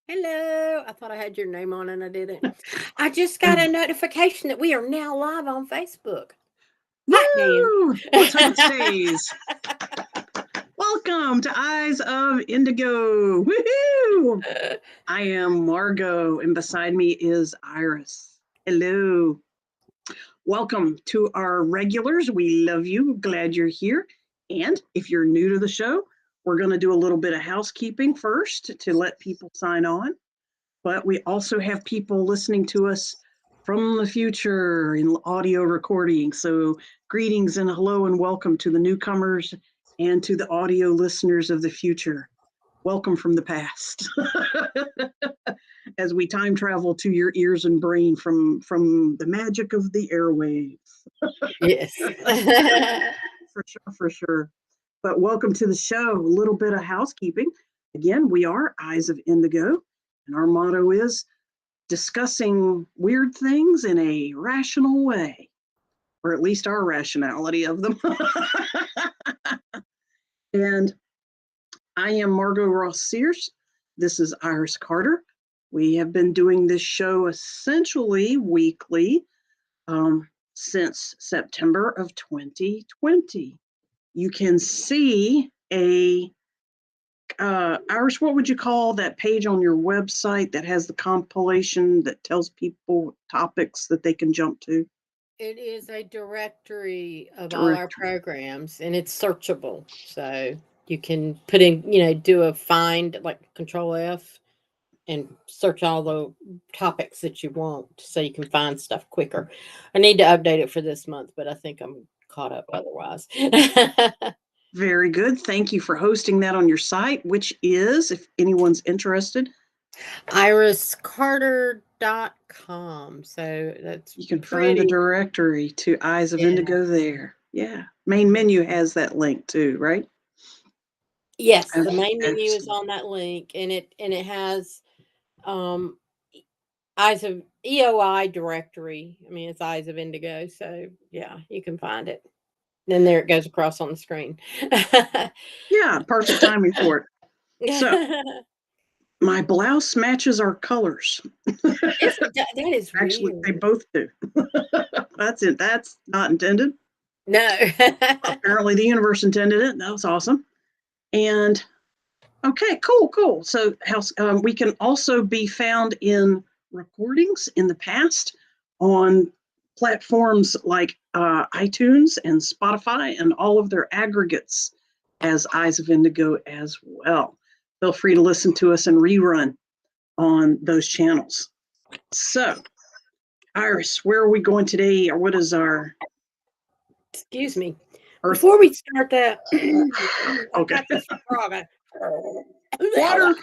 Hello. I thought I had your name on and I didn't. I just got a notification that we are now live on Facebook. Hot damn. Woo! Let's hope it stays. Welcome to Eyes of Indigo. Woohoo! I am Margot, and beside me is Iris. Hello. Welcome to our regulars. We love you. Glad you're here. And if you're new to the show, we're going to do a little bit of housekeeping first to let people sign on. But we also have people listening to us from the future in audio recording. So, greetings and hello and welcome to the newcomers and to the audio listeners of the future. Welcome from the past. As we time travel to your ears and brain from the magic of the airwaves. Yes. For sure, for sure. But welcome to the show. A little bit of housekeeping. Again, we are Eyes of Indigo, and our motto is discussing weird things in a rational way, or at least our rationality of them. And I am Margot Ross Sears. This is Iris Carter. We have been doing this show essentially weekly since September of 2020. You can see a Iris, what would you call that page on your website that has the compilation that tells people topics that they can jump to? It is a directory of all our Directory. programs and it's searchable. So you can put in, do a find like Control F and search all the topics that you want so you can find stuff quicker. I need to update it for this month, but I think I'm caught up otherwise. Very good. Thank you for hosting that on your site, which is, if anyone's interested, iriscarter.com. So that's you can find the pretty. directory to Eyes of Yeah. Indigo there. Yeah. Main menu has that link too, right? Yes, the main menu is Excellent. on that link and it has um Eyes of EOI directory. I mean it's Eyes of Indigo. So yeah, you can find it. Then there it goes across on the screen. Yeah, perfect timing for it. So my blouse matches our colors. Yes, that is Actually, they weird. both do. That's it. That's not intended. No. Apparently, the universe intended it. That was awesome. And okay, cool, cool. So, we can also be found in recordings in the past on platforms like iTunes and Spotify and all of their aggregates as Eyes of Indigo as well. Feel free to listen to us and rerun on those channels. So, Iris, where are we going today, or what is our Excuse me. Earth? Before we start that, I Okay, got this frog. water,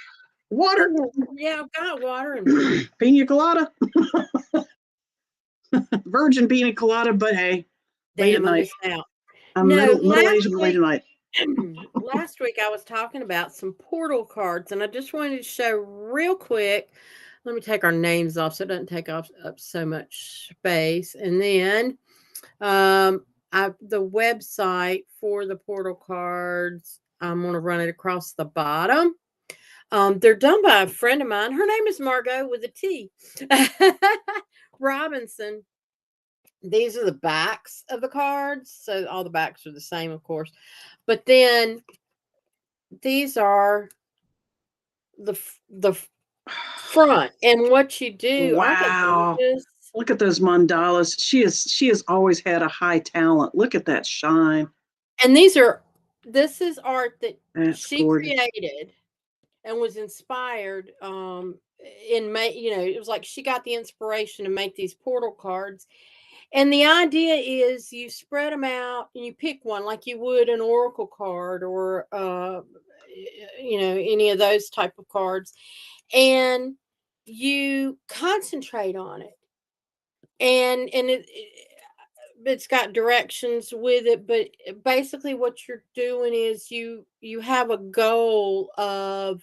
water, Yeah, I've got water and pina colada, virgin pina colada. But hey, late at damn, I night. missed out. I'm No, middle aged and late at night. last week I was talking about some portal cards, and I just wanted to show real quick. Let me take our names off so it doesn't take up so much space. And then the website for the portal cards, I'm going to run it across the bottom. They're done by a friend of mine. Her name is Margot with a T. Robinson. These are the backs of the cards. So all the backs are the same, of course. But then these are the front. And what you do, aren't they Wow. gorgeous? Look at those mandalas. She has always had a high talent. Look at that shine. And this is art that That's she gorgeous. created and was inspired in it was like she got the inspiration to make these portal cards. And the idea is you spread them out and you pick one like you would an oracle card or any of those type of cards, and you concentrate on it, and it's got directions with it, but basically what you're doing is you have a goal of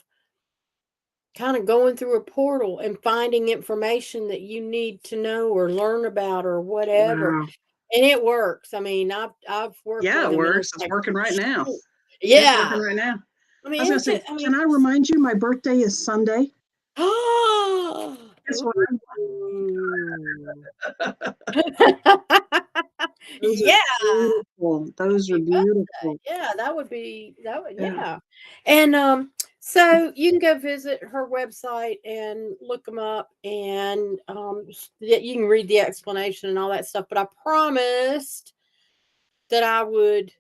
kind of going through a portal and finding information that you need to know or learn about or whatever. Wow. And it works. I mean, I've worked Yeah, with it them and it's works. It's like, working right now. It's working yeah. right now. I I was mean, gonna it's say, just, I can mean, I remind you, my birthday is Sunday. Oh, Guess what? Those are yeah. beautiful. Those are Happy birthday. beautiful. Yeah, that would, Yeah. yeah. And so you can go visit her website and look them up, and you can read the explanation and all that stuff. But I promised that I would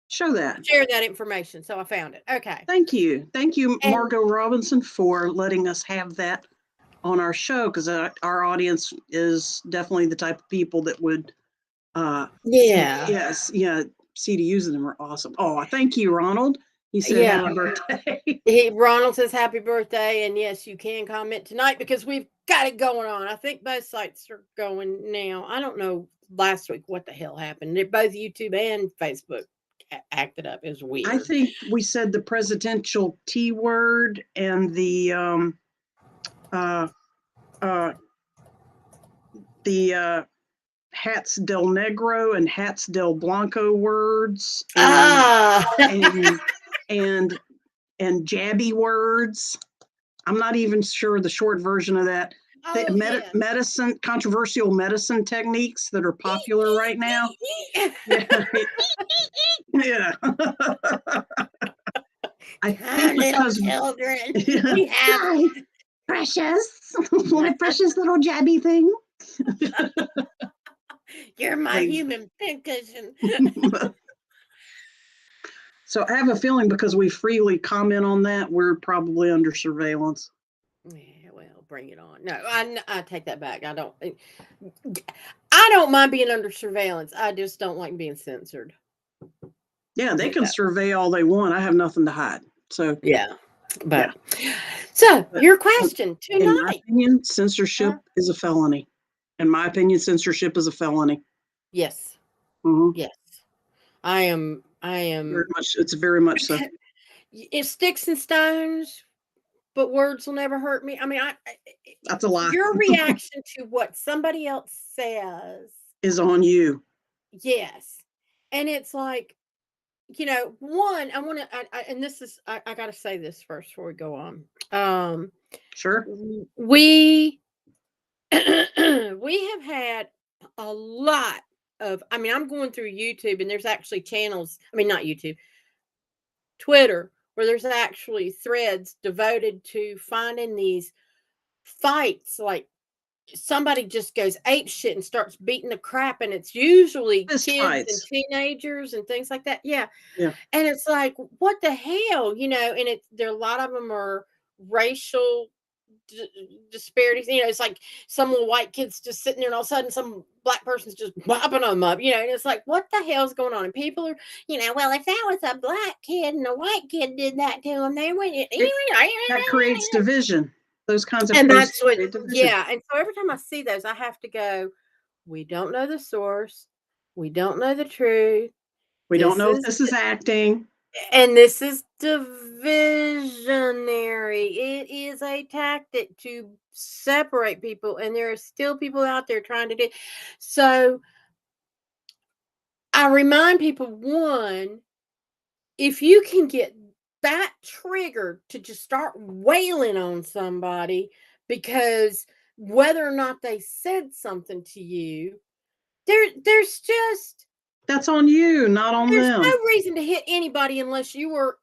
Show that. share that information, so I found it. Okay. Thank you. Thank you, And Margot Robinson, for letting us have that on our show, because our audience is definitely the type of people that would, yeah, yes, yeah, CDUs of them are awesome. Oh, thank you, Ronald. He said yeah. happy birthday. Ronald says happy birthday, and yes, you can comment tonight because we've got it going on. I think both sites are going now. I don't know last week what the hell happened. Both YouTube and Facebook acted up. It was I weird. think we said the presidential T word and the Hats del Negro and Hats del Blanco words Ah, and jabby words. I'm not even sure the short version of that. oh yeah. Medicine, controversial medicine techniques that are popular right now. Yeah. Yeah. I think Little because children, yeah. we have. Hi, precious, my precious little jabby thing. You're my Like, human pincushion. so I have a feeling because we freely comment on that, we're probably under surveillance. Yeah, well, bring it on. No, I take that back. I don't mind being under surveillance. I just don't like being censored. Yeah, they can survey all they want. I have nothing to hide. So Yeah. But so your question in my tonight. opinion, censorship is a felony. In my opinion, censorship is a felony. Yes. Mhm. Yes. I am Very much. It's very much so. it sticks and stones, but words will never hurt me. I mean, That's a lie. your reaction to what somebody else says Is on you. yes. And it's like, one, I want to, and this is, I got to say this first before we go on. Sure. We, we have had a lot of, I mean, I'm going through YouTube and there's actually channels, I mean, not YouTube, Twitter, where there's actually threads devoted to finding these fights like somebody just goes ape shit and starts beating the crap, and it's usually Fist kids and fights. teenagers and things like that. Yeah. Yeah. And it's like, what the hell, and there a lot of them are racial disparities. It's like some little white kids just sitting there, and all of a sudden some black person's just bopping them up. And it's like, what the hell's going on? And people are, well, if that was a black kid and a white kid did that to him, they went. That creates division. Those kinds of And posts that's what, create division. yeah. And so every time I see those, I have to go, we don't know the source. We don't know the truth. We don't know if this is acting. And this is divisionary. It is a tactic to separate people. And there are still people out there trying to do. So I remind people, one, if you can get that triggered to just start wailing on somebody because whether or not they said something to you, there's just that's on you, not on there's them. no reason to hit anybody unless you were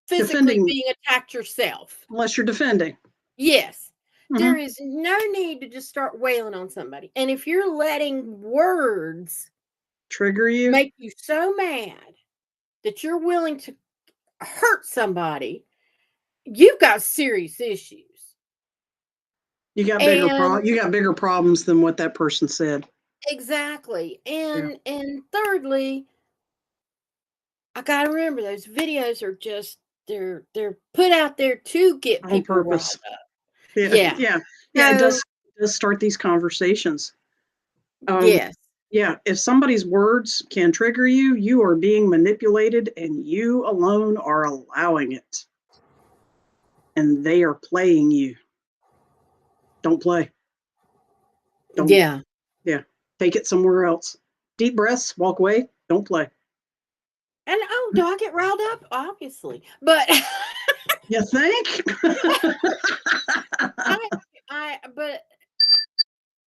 physically being attacked yourself. Unless you're defending. Yes. There is no need to just start wailing on somebody. And if you're letting words trigger you, make you so mad that you're willing to hurt somebody, you've got serious issues. You got bigger problems than what that person said. Exactly. And thirdly, I gotta remember those videos are just they're put out there to get on people purpose. Yeah. It does start these conversations. Yes. Yeah, if somebody's words can trigger you, you are being manipulated and you alone are allowing it. And they are playing you. Don't play. Don't. Yeah. Yeah. Take it somewhere else. Deep breaths, walk away, don't play. And do I get riled up? Obviously. But You think? But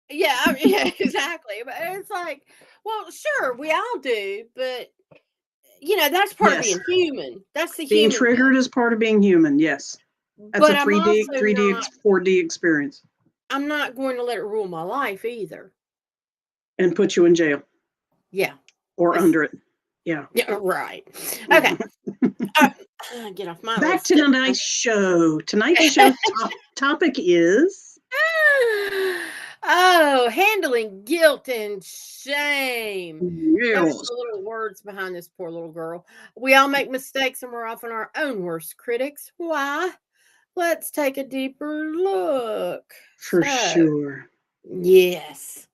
yeah, exactly. But it's like, well, sure, we all do, but that's part of Yes. being human. That's the Being human bit. triggered is part of being human. Yes. That's But a 3D, 4D experience. I'm not going to let it rule my life either. And put you in jail. Yeah. Or under it. Yeah. Yeah, right. Okay. Get off my Back to tonight's show. Tonight's show topic is handling guilt and shame. There's yes. the little words behind this poor little girl. We all make mistakes and we're often our own worst critics. Why? Let's take a deeper look. For sure. Yes.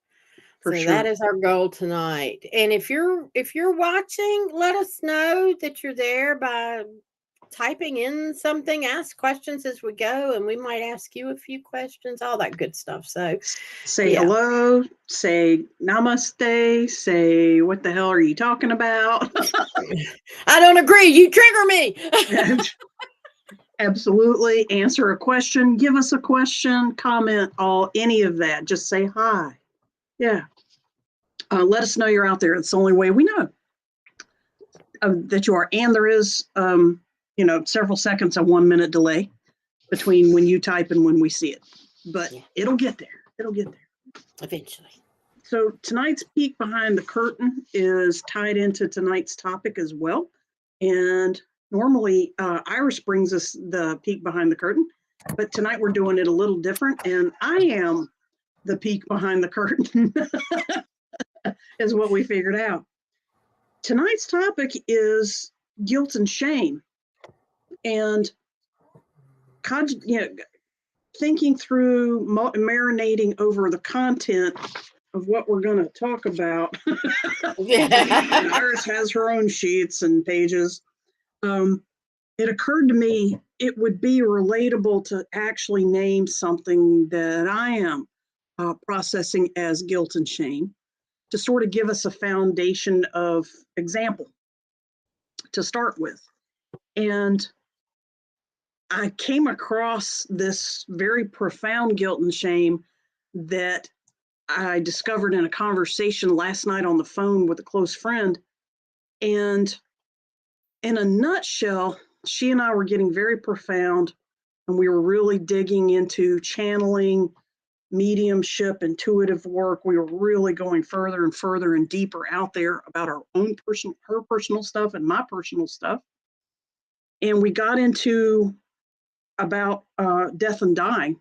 For So sure. that is our goal tonight. And if you're watching, let us know that you're there by typing in something. Ask questions as we go, and we might ask you a few questions, all that good stuff. So say hello, say namaste, say what the hell are you talking about? I don't agree. You trigger me. Absolutely. Answer a question, give us a question, comment, any of that. Just say hi. Yeah. Let us know you're out there. It's the only way we know that you are. And there is, several seconds, a 1 minute delay between when you type and when we see it. But it'll get there. It'll get there. Eventually. So tonight's peek behind the curtain is tied into tonight's topic as well. And normally Iris brings us the peek behind the curtain, but tonight we're doing it a little different. And I am the peek behind the curtain is what we figured out. Tonight's topic is guilt and shame. And thinking through, marinating over the content of what we're going to talk about. And Iris has her own sheets and pages. It occurred to me it would be relatable to actually name something that I am processing as guilt and shame, to sort of give us a foundation of example to start with. And I came across this very profound guilt and shame that I discovered in a conversation last night on the phone with a close friend. And in a nutshell, she and I were getting very profound, and we were really digging into channeling, mediumship, intuitive work. We were really going further and further and deeper out there about her personal stuff and my personal stuff. And we got into about death and dying.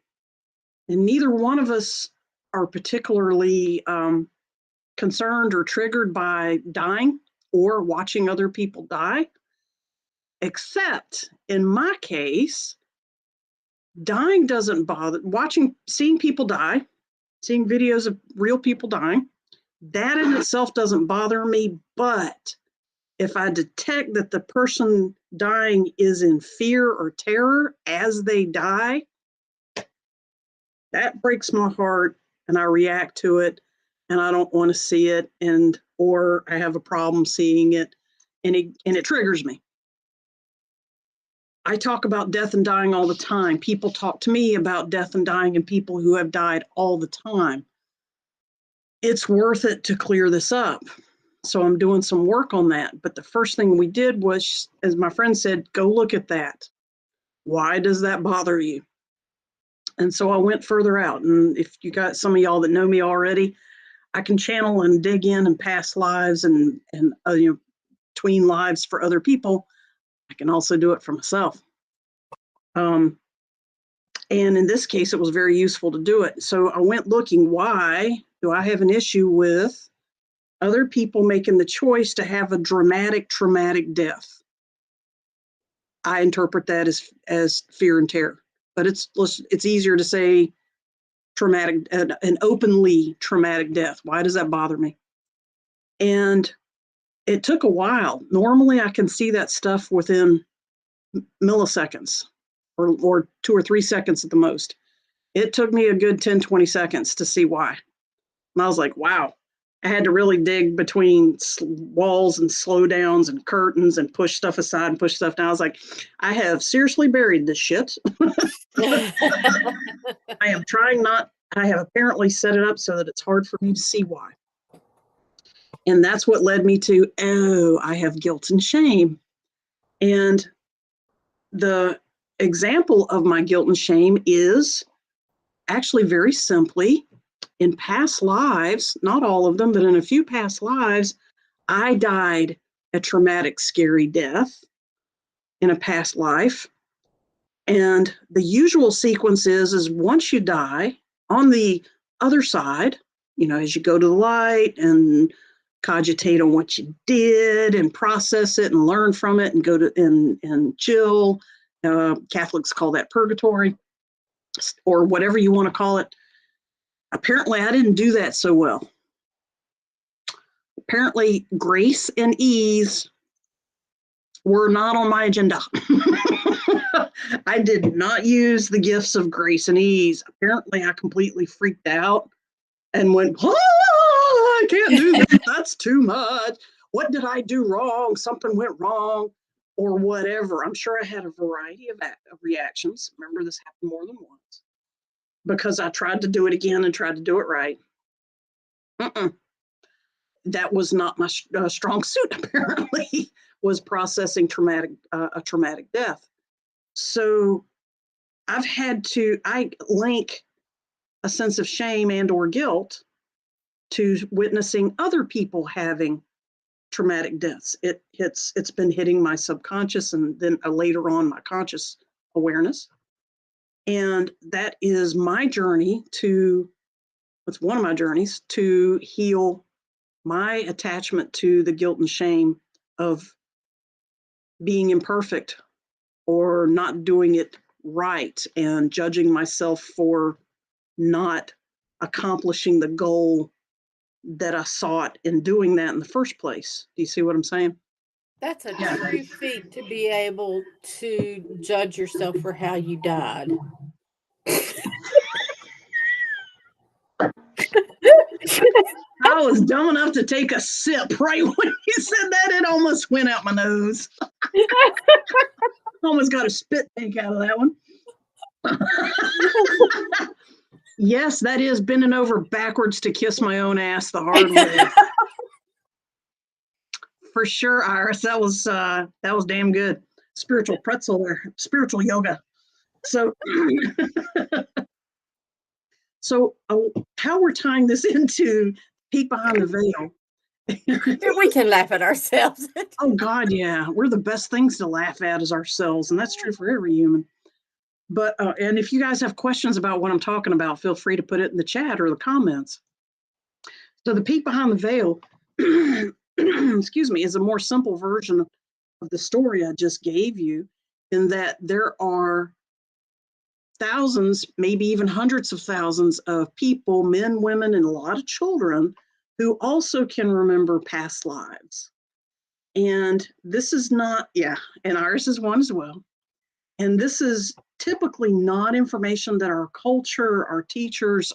And neither one of us are particularly concerned or triggered by dying or watching other people die. Except in my case, dying doesn't bother. Seeing people die, seeing videos of real people dying, that in itself doesn't bother me. But if I detect that the person dying is in fear or terror as they die, that breaks my heart and I react to it, and I don't want to see it, or I have a problem seeing it, and it triggers me. I talk about death and dying all the time. People talk to me about death and dying and people who have died all the time. It's worth it to clear this up. So I'm doing some work on that. But the first thing we did was, as my friend said, go look at that. Why does that bother you? And so I went further out. And if you got some of y'all that know me already, I can channel and dig in and past lives and between lives for other people. I can also do it for myself. And in this case, it was very useful to do it. So I went looking, why do I have an issue with other people making the choice to have a dramatic, traumatic death? I interpret that as fear and terror, but it's easier to say traumatic, an openly traumatic death. Why does that bother me? And it took a while. Normally I can see that stuff within milliseconds or 2 or 3 seconds at the most. It took me a good 10, 20 seconds to see why. And I was like, wow. I had to really dig between walls and slow downs and curtains and push stuff aside and push stuff down. I was like, I have seriously buried this shit. I am trying not, I have apparently set it up so that it's hard for me to see why. And that's what led me to, oh, I have guilt and shame. And the example of my guilt and shame is actually very simply in past lives, not all of them, but in a few past lives, I died a traumatic, scary death in a past life. And the usual sequence is once you die, on the other side, you know, as you go to the light and cogitate on what you did and process it and learn from it and go to and chill. Catholics call that purgatory or whatever you want to call it. Apparently, I didn't do that so well. Apparently, grace and ease were not on my agenda. I did not use the gifts of grace and ease. Apparently, I completely freaked out and went, oh, I can't do that. That's too much. What did I do wrong? Something went wrong or whatever. I'm sure I had a variety of reactions. Remember, this happened more than once because I tried to do it again and tried to do it right. That was not my strong suit, apparently, was processing a traumatic death. So I link a sense of shame and or guilt to witnessing other people having traumatic deaths. It's been hitting my subconscious and then later on my conscious awareness. And that is my journey it's one of my journeys to heal my attachment to the guilt and shame of being imperfect or not doing it right and judging myself for not accomplishing the goal that I sought in doing that in the first place. Do you see what I'm saying? That's a true feat to be able to judge yourself for how you died. I was dumb enough to take a sip right when you said that. It almost went out my nose. Almost got a spit take out of that one. Yes, that is bending over backwards to kiss my own ass the hard way. For sure, Iris. That was damn good. Spiritual pretzel there. Spiritual yoga. So how we're tying this into Peek Behind the Veil. We can laugh at ourselves. Oh God, yeah. We're the best things to laugh at is ourselves, and that's true for every human. But and if you guys have questions about what I'm talking about, feel free to put it in the chat or the comments. So the Peek Behind the Veil, excuse me, is a more simple version of the story I just gave you, in that there are thousands, maybe even hundreds of thousands of people, men, women, and a lot of children who also can remember past lives. And this is not, and ours is one as well. And this is typically not information that our culture, our teachers,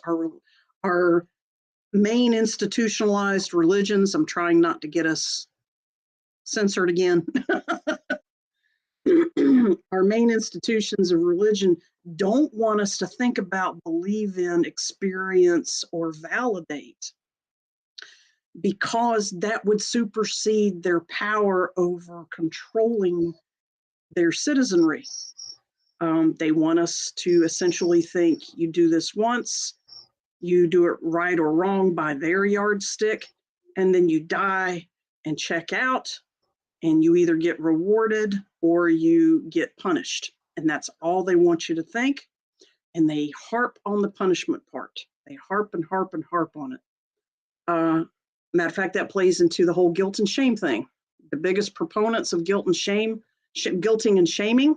our main institutionalized religions, I'm trying not to get us censored again. Our main institutions of religion don't want us to think about, believe in, experience, or validate, because that would supersede their power over controlling their citizenry. They want us to essentially think you do this once, you do it right or wrong by their yardstick, and then you die and check out, and you either get rewarded or you get punished. And that's all they want you to think. And they harp on the punishment part. They harp and harp and harp on it. Matter of fact, that plays into the whole guilt and shame thing. The biggest proponents of guilt and shame, guilting and shaming,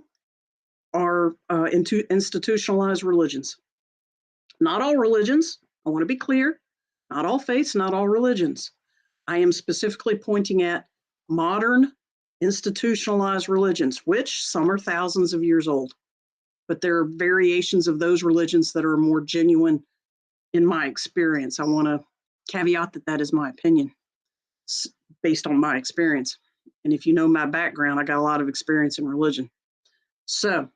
are into institutionalized religions. Not all religions, I want to be clear, not all faiths, not all religions. I am specifically pointing at modern institutionalized religions, which some are thousands of years old, but there are variations of those religions that are more genuine in my experience. I want to Caveat that is my opinion based on my experience. And if you know my background, I got a lot of experience in religion. So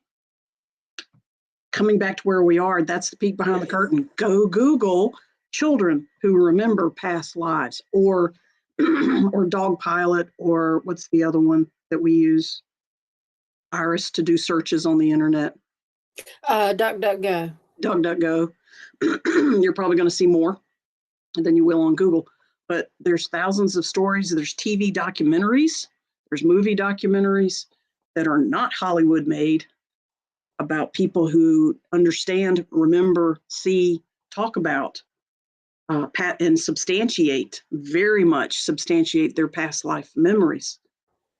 coming back to where we are, that's the peek behind the curtain. Go Google children who remember past lives, or or Dogpilot, or what's the other one that we use? Iris, to do searches on the internet. DuckDuckGo. DuckDuckGo. You're probably going to see more than you will on Google. But there's thousands of stories. There's TV documentaries. There's movie documentaries that are not Hollywood made about people who understand, remember, see, talk about, and very much substantiate their past life memories.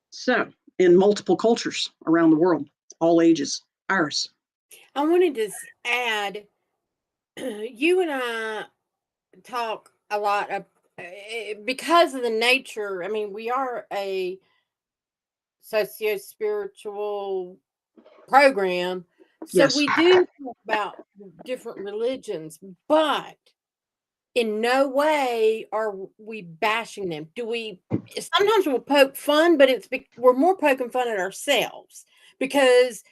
So, in multiple cultures around the world, all ages. Iris. I wanted to add, you and I talk a lot because of the nature. I mean, we are a socio-spiritual program, so Yes. we do talk about different religions, but in no way are we bashing them. Do we? Sometimes we'll poke fun, but we're more poking fun at ourselves because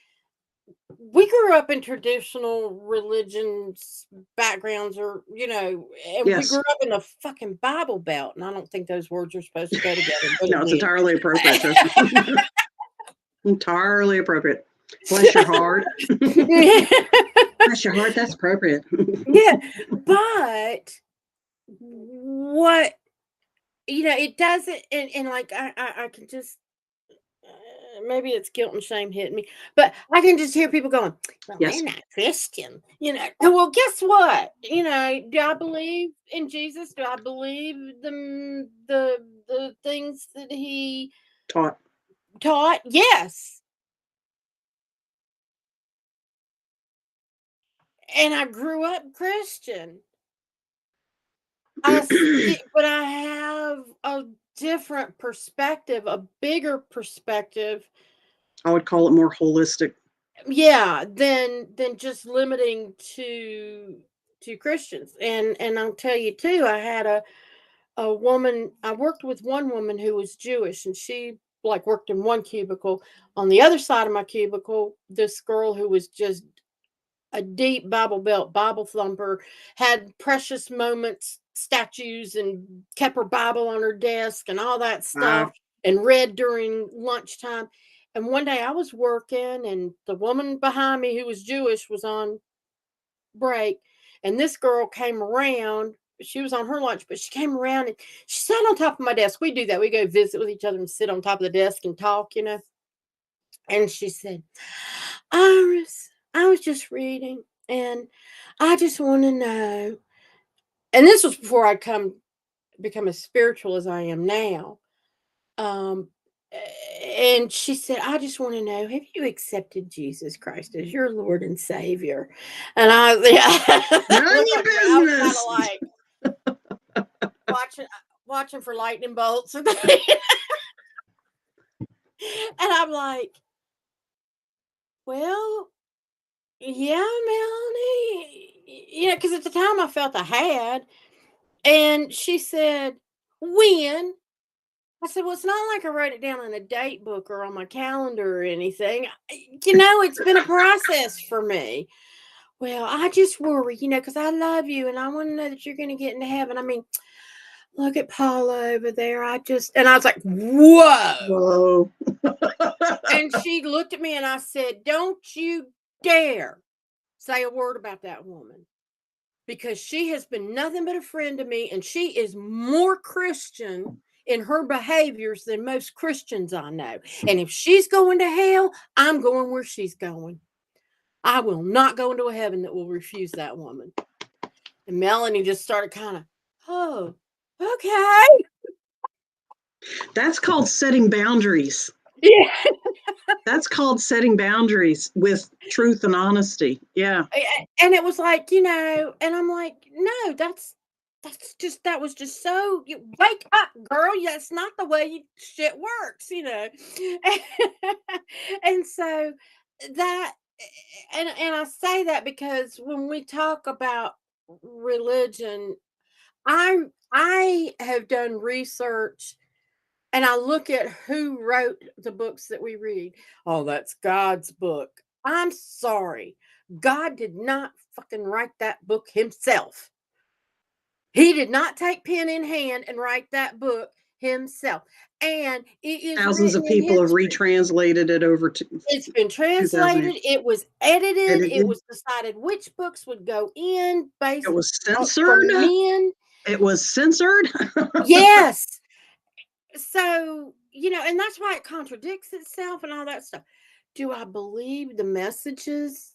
we grew up in traditional religions backgrounds, or and we Yes. grew up in a fucking Bible Belt, and I don't think those words are supposed to go together. No, it's entirely appropriate. Entirely appropriate. Bless your heart. Bless your heart. That's appropriate. Yeah, but what it doesn't, and like I can just maybe it's guilt and shame hitting me, but I can just hear people going, "Well, Yes. they're not Christian," Well, guess what? Do I believe in Jesus? Do I believe the things that he Taught? Yes. And I grew up Christian. But I have a different perspective, a bigger perspective. I would call it more holistic. Yeah, than just limiting to Christians. And I'll tell you too, I had a woman, I worked with one woman who was Jewish, and she like worked in one cubicle. On the other side of my cubicle, this girl who was just a deep Bible Belt Bible thumper, had Precious Moments statues and kept her Bible on her desk and all that stuff, and read during lunchtime. And one day I was working, and the woman behind me who was Jewish was on break, and this girl came around. She was on her lunch, but she came around and she sat on top of my desk. We do that. We go visit with each other and sit on top of the desk and talk, And she said, "Iris, I was just reading, and I just want to know." And this was before I'd become as spiritual as I am now. Um, and she said, "I just want to know, have you accepted Jesus Christ as your Lord and Savior?" And I was None of your business. Like watching for lightning bolts, and I'm like, "Well, yeah, Melanie," because at the time I felt I had. And she said, "When?" I said, "Well, it's not like I wrote it down in a date book or on my calendar or anything. It's been a process for me." "Well, I just worry, because I love you and I want to know that you're going to get into heaven. I mean, look at Paula over there. And I was like, whoa." And she looked at me and I said, "Don't you dare say a word about that woman, because she has been nothing but a friend to me, and she is more Christian in her behaviors than most Christians I know. And if she's going to hell, I'm going where she's going. I will not go into a heaven that will refuse that woman." And Melanie just started kind of, "Oh, okay." That's called setting boundaries. Yeah. That's called setting boundaries with truth and honesty. Yeah. And it was like, and I'm like, "No, that was just so, you wake up, girl. That's not the way shit works," And so that, and I say that because when we talk about religion, I have done research and I look at who wrote the books that we read. Oh, that's God's book. I'm sorry. God did not fucking write that book himself. He did not take pen in hand and write that book himself. And it is Thousands of written in people have history. retranslated it over to It's been 2000 translated, years. it was edited, it Edited. was decided which books would go in It based was from censored. men. It was censored. Yes. So, and that's why it contradicts itself and all that stuff. Do I believe the messages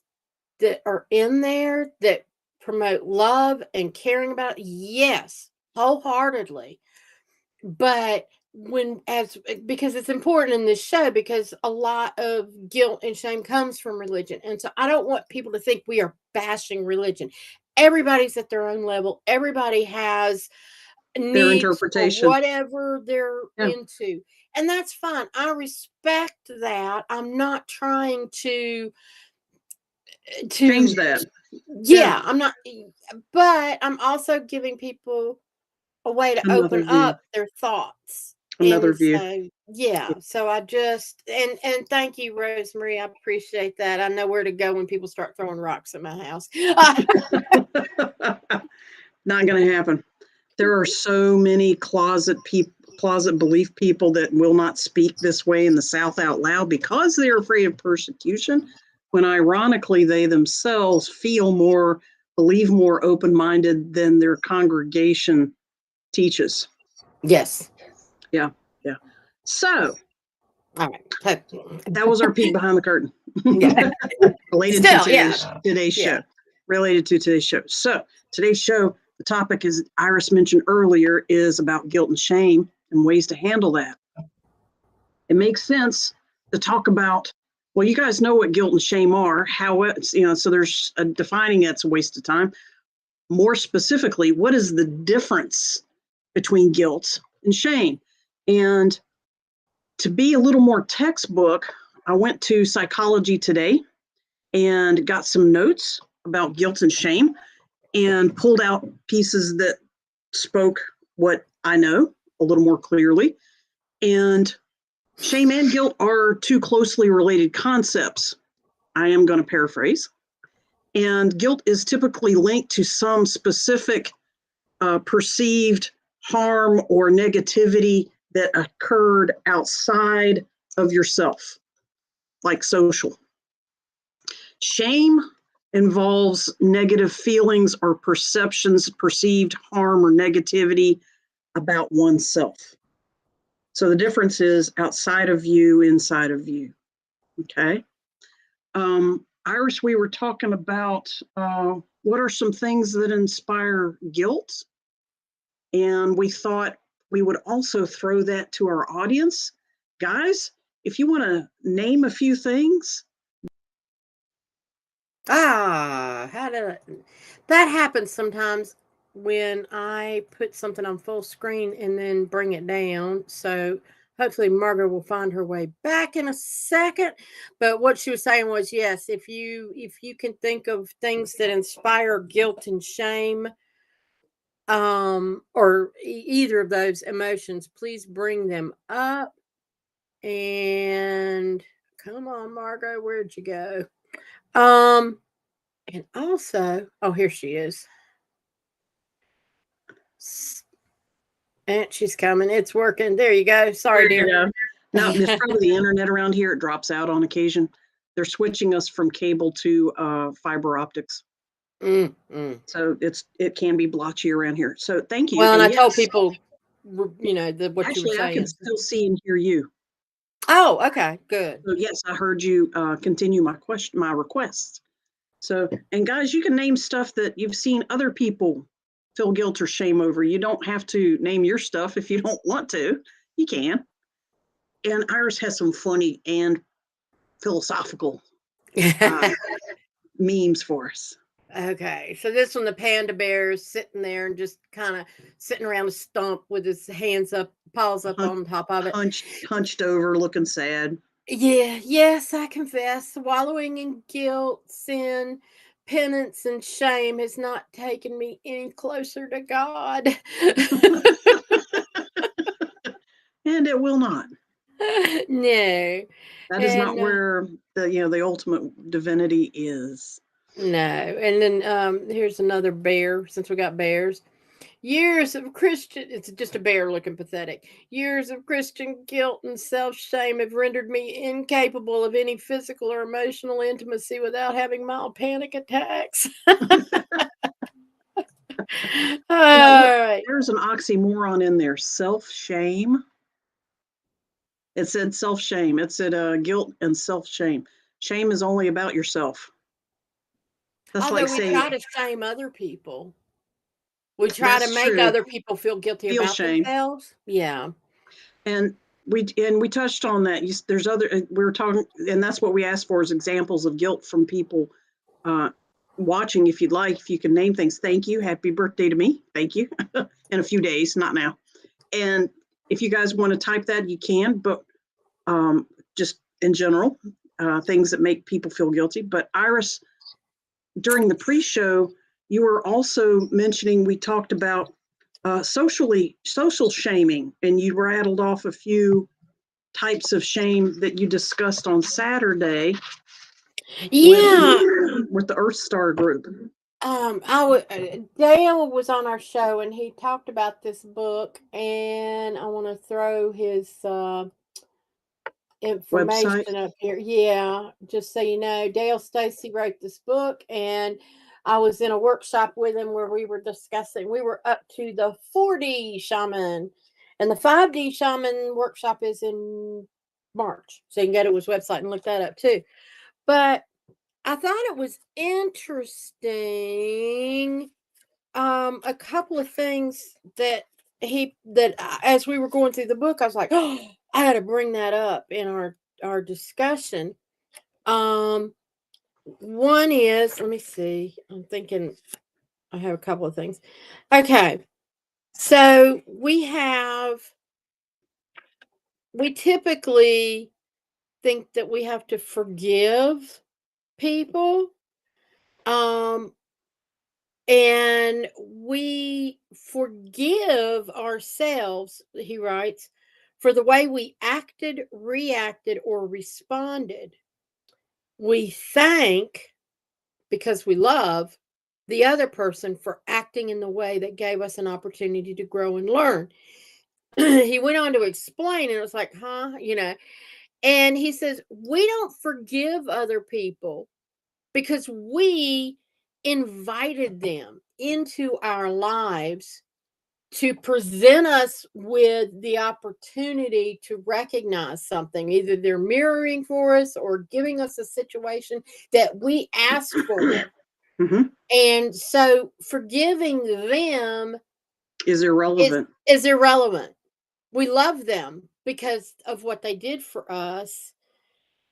that are in there that promote love and caring about? Yes, wholeheartedly. But because it's important in this show, because a lot of guilt and shame comes from religion. And so I don't want people to think we are bashing religion. Everybody's at their own level. Everybody has Their needs for interpretation. whatever they're Yeah. into. And that's fine. I respect that. I'm not trying to Change that. yeah, I'm not, but I'm also giving people a way to Another open view. up their thoughts. Another And view. so, yeah, so I just, and thank you, Rosemary. I appreciate that. I know where to go when people start throwing rocks at my house. Not going to happen. There are so many closet belief people that will not speak this way in the South out loud because they're afraid of persecution, when ironically they themselves believe more open-minded than their congregation teaches. Yes. Yeah. So All right. that was our peek behind the curtain. Yeah. Related Still, to today's show. Yeah. Related to today's show. So today's show, the topic, as Iris mentioned earlier, is about guilt and shame and ways to handle that. It makes sense to talk about, well, you guys know what guilt and shame are, how it's, so there's defining it's a waste of time. More specifically, what is the difference between guilt and shame? And to be a little more textbook, I went to Psychology Today and got some notes about guilt and shame and pulled out pieces that spoke what I know a little more clearly. And shame and guilt are two closely related concepts. I am going to paraphrase. And guilt is typically linked to some specific perceived harm or negativity that occurred outside of yourself, like social. Shame involves negative feelings or perceptions, perceived harm or negativity about oneself. So the difference is outside of you, inside of you. Okay. Iris, we were talking about what are some things that inspire guilt? And we thought we would also throw that to our audience. Guys, if you want to name a few things. How did that happens sometimes when I put something on full screen and then bring it down. So hopefully Margaret will find her way back in a second. But what she was saying was, yes, if you can think of things that inspire guilt and shame, or either of those emotions, please bring them up. And come on, Margot, where'd you go? And also, oh, here she is. And she's coming. It's working. There you go. Sorry, There you dear. go. Now, there's probably the internet around here. It drops out on occasion. They're switching us from cable to fiber optics. So it can be blotchy around here. So thank you. Well, and I told people, what you were Actually, I saying. can still see and hear you. Oh, okay, good. So yes, I heard you continue my requests. So, and guys, you can name stuff that you've seen other people feel guilt or shame over. You don't have to name your stuff if you don't want to. You can. And Iris has some funny and philosophical memes for us. Okay, so this one, the panda bear is sitting there and just kind of sitting around a stump with his hands up, paws up on top of it. Hunched over, looking sad. Yeah, yes, I confess, wallowing in guilt, sin, penance and shame has not taken me any closer to God. And it will not. No. That is not And where the ultimate divinity is. no. And then here's another bear, since we got bears. Years of Christian, it's just a bear looking pathetic. Years of Christian guilt and self shame have rendered me incapable of any physical or emotional intimacy without having mild panic attacks. All right. There's an oxymoron in there. Self-shame. It said self-shame. It said guilt and self-shame. Shame is only about yourself. That's Although like we saying, try to shame other people, we try to that's make true. other people feel guilty Feel about shame. themselves. Yeah. And we touched on that. There's other, we were talking, and that's what we asked for, is examples of guilt from people watching. If you'd like, if you can name things. Thank you. Happy birthday to me. Thank you. In a few days, not now. And if you guys want to type that, you can, but just in general, things that make people feel guilty. But Iris, during the pre-show, you were also mentioning, we talked about social shaming, and you rattled off a few types of shame that you discussed on Saturday Yeah. with the Earth Star group. I would. Dale was on our show and he talked about this book, and I want to throw his Website. information up here. Yeah, just so you know, Dale Stacy wrote this book, and I was in a workshop with him where we were discussing. We were up to the 4D shaman, and the 5D shaman workshop is in March, so you can go to his website and look that up too. But I thought it was interesting. A couple of things as we were going through the book, I was like, oh, I got to bring that up in our discussion. One is, let me see. I'm thinking I have a couple of things. Okay, so we typically think that we have to forgive people. And we forgive ourselves, he writes, for the way we acted, reacted, or responded. We thank, because we love, the other person for acting in the way that gave us an opportunity to grow and learn. He went on to explain, and it was like, huh? And he says, we don't forgive other people because we invited them into our lives to present us with the opportunity to recognize something. Either they're mirroring for us or giving us a situation that we asked for. Mm-hmm. And so forgiving them Is irrelevant. is irrelevant. We love them because of what they did for us.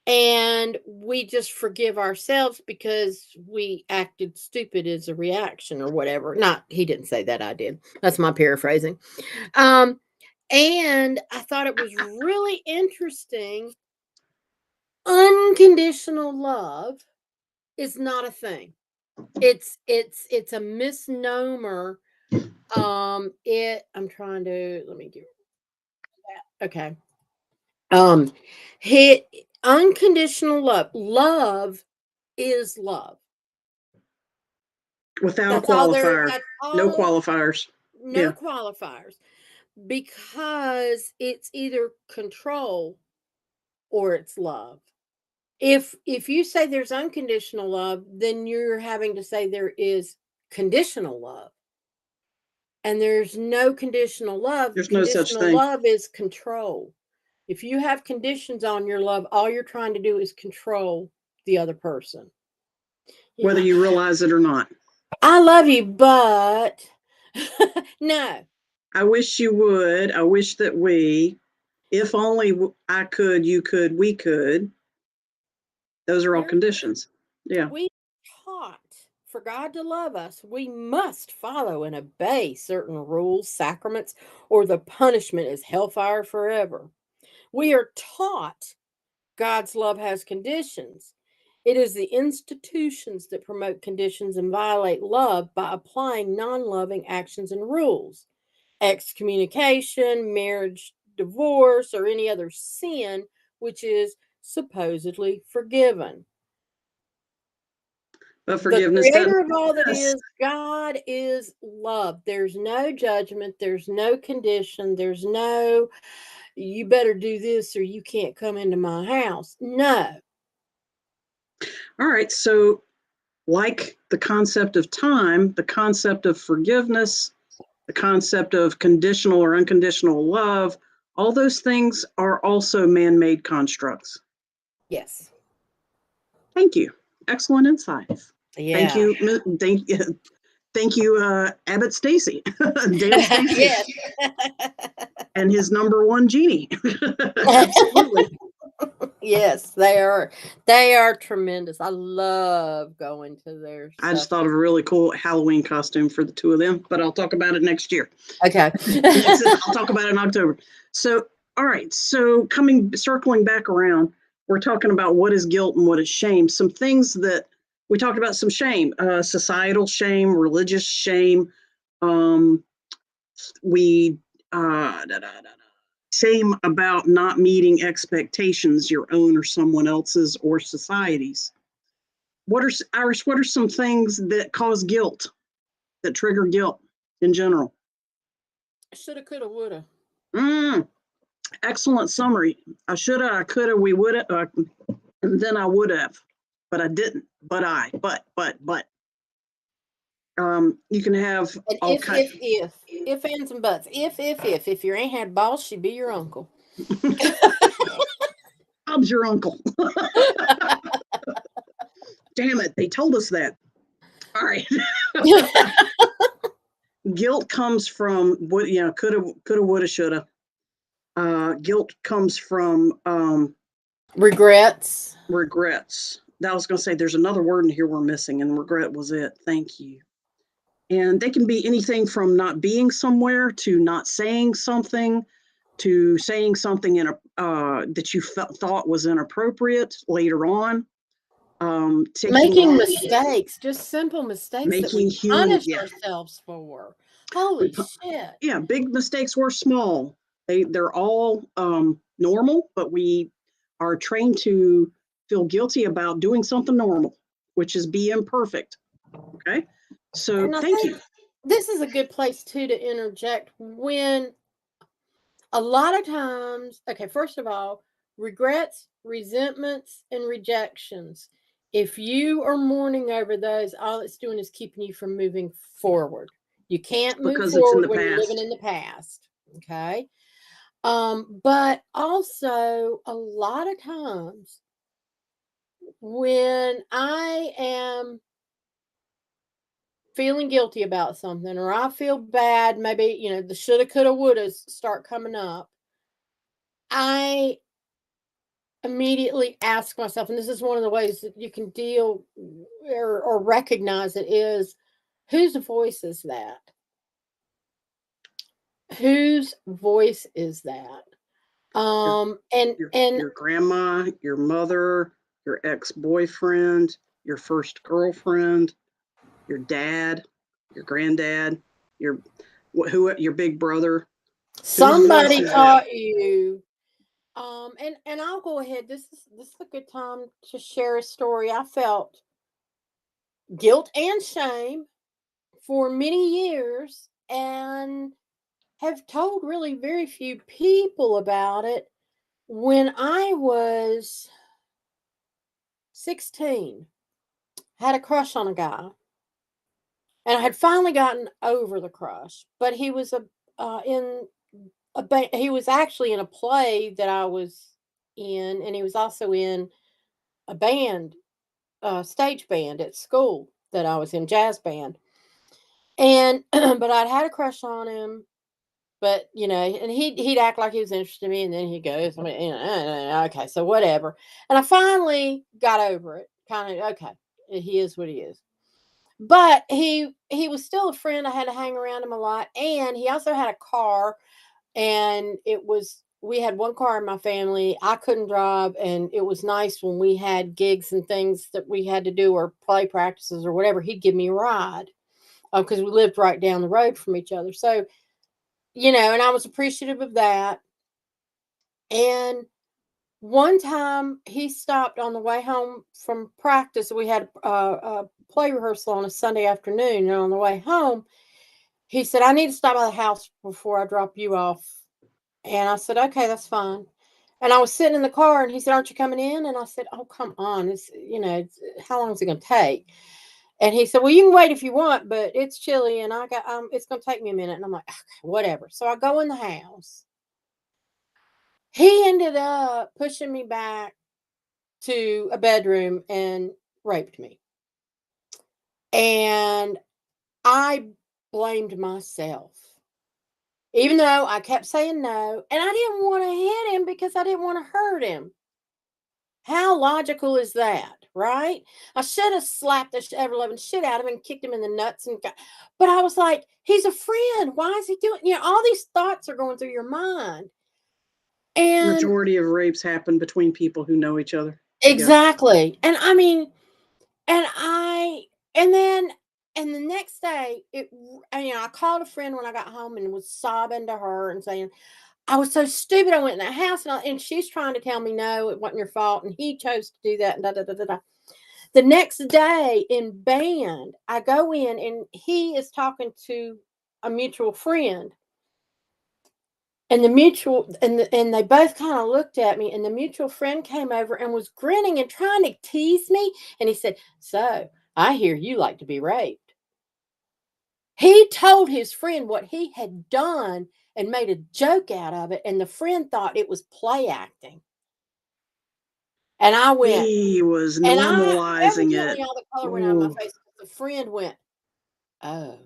And we just forgive ourselves because we acted stupid as a reaction or whatever. Not, he didn't say that, I did. That's my paraphrasing. And I thought it was really interesting. Unconditional love is not a thing. It's a misnomer. I'm trying to, let me get that. Okay. Hit unconditional love is love. Without That's a all qualifier. that's No all, qualifiers. no Yeah. qualifiers, because it's either control or it's love. If you say there's unconditional love, then you're having to say there is conditional love. And there's no conditional love. There's no such Conditional thing. love is control. If you have conditions on your love, all you're trying to do is control the other person. Whether Yeah. you realize it or not. I love you, but no. I wish you would. I wish that if only I could, you could, we could. Those are all conditions. Yeah. We taught for God to love us, we must follow and obey certain rules, sacraments, or the punishment is hellfire forever. We are taught God's love has conditions. It is the institutions that promote conditions and violate love by applying non loving actions and rules. Excommunication, marriage, divorce, or any other sin which is supposedly forgiven. But The forgiveness doesn't creator of all that exist. is, God is love. There's no judgment, there's no condition, there's no, you better do this or you can't come into my house. No. All right. So, like the concept of time, the concept of forgiveness, the concept of conditional or unconditional love, all those things are also man made constructs. Yes. Thank you. Excellent insights. Thank Yeah. you. Thank you, Abbott Stacy, David Stacy, Yes. and his number one genie. Absolutely. Yes, they are tremendous. I love going to their I just stuff. thought of a really cool Halloween costume for the two of them, but I'll talk about it next year. Okay. I'll talk about it in October. So, all right. So, circling back around, we're talking about what is guilt and what is shame. Some things that we talked about: some shame, societal shame, religious shame. We shame about not meeting expectations, your own or someone else's or society's. Iris? What are some things that cause guilt, that trigger guilt in general? Shoulda, coulda, woulda. Mm, excellent summary. I shoulda, I coulda, we woulda, and then I would have, but I didn't. But. You can have And all kinds. if, ands, and buts. If your aunt had balls, she'd be your uncle. Bob's your uncle. Damn it, they told us that. All right. Guilt comes from what, coulda, woulda, shoulda. Guilt comes from Regrets. regrets. I was going to say there's another word in here we're missing, and regret was it. Thank you. And they can be anything from not being somewhere to not saying something to saying something that you thought was inappropriate later on. Making mistakes, just simple mistakes that we punish yeah. ourselves for. Holy shit. Yeah, big mistakes or small. They're all normal, but we are trained to feel guilty about doing something normal, which is be imperfect. Okay. So And I thank think you. this is a good place too to interject when a lot of times, okay, first of all, regrets, resentments, and rejections. If you are mourning over those, all it's doing is keeping you from moving forward. You can't move Because it's in forward the when you're living past. in the past. Okay. But also a lot of times when I am feeling guilty about something or I feel bad, maybe, the shoulda, coulda, wouldas start coming up, I immediately ask myself, and this is one of the ways that you can deal or recognize it is whose voice is that? Whose voice is that? And Your grandma, your mother, your ex-boyfriend, your first girlfriend, your dad, your granddad, your your big brother. somebody taught you. And I'll go ahead. This is a good time to share a story. I felt guilt and shame for many years and have told really very few people about it. When I was 16, had a crush on a guy, and I had finally gotten over the crush. But he was in he was actually in a play that I was in, and he was also in a band, stage band at school that I was in, jazz band. And but I'd had a crush on him. But and he'd act like he was interested in me, and then he goes, I mean, okay, so whatever. And I finally got over it. Kind of okay, he is what he is. But he was still a friend. I had to hang around him a lot, and he also had a car, and it was we had one car in my family. I couldn't drive, and it was nice when we had gigs and things that we had to do or play practices or whatever. He'd give me a ride because we lived right down the road from each other. So, and I was appreciative of that. And one time he stopped on the way home from practice. We had a play rehearsal on a Sunday afternoon. And on the way home, he said, I need to stop by the house before I drop you off. And I said, okay, that's fine. And I was sitting in the car and he said, aren't you coming in? And I said, oh, come on. How long is it going to take? And he said, well, you can wait if you want, but it's chilly and it's going to take me a minute. And I'm like, okay, whatever. So I go in the house. He ended up pushing me back to a bedroom and raped me. And I blamed myself. Even though I kept saying no, and I didn't want to hit him because I didn't want to hurt him. How logical is that, right? I should have slapped the ever-loving shit out of him and kicked him in the nuts but I was like, he's a friend. Why is he doing? All these thoughts are going through your mind. And majority of rapes happen between people who know each other. Exactly. And I mean, and the next day, I called a friend when I got home and was sobbing to her and saying, I was so stupid. I went in that house and she's trying to tell me, no, it wasn't your fault. And he chose to do that. And da, da, da, da, da. The next day in band, I go in and he is talking to a mutual friend. And and they both kind of looked at me, and the mutual friend came over and was grinning and trying to tease me. And he said, so I hear you like to be raped. He told his friend what he had done and made a joke out of it. And the friend thought it was play acting. And I went, he was and normalizing evidently it. all the color went out of my face. The friend went, oh.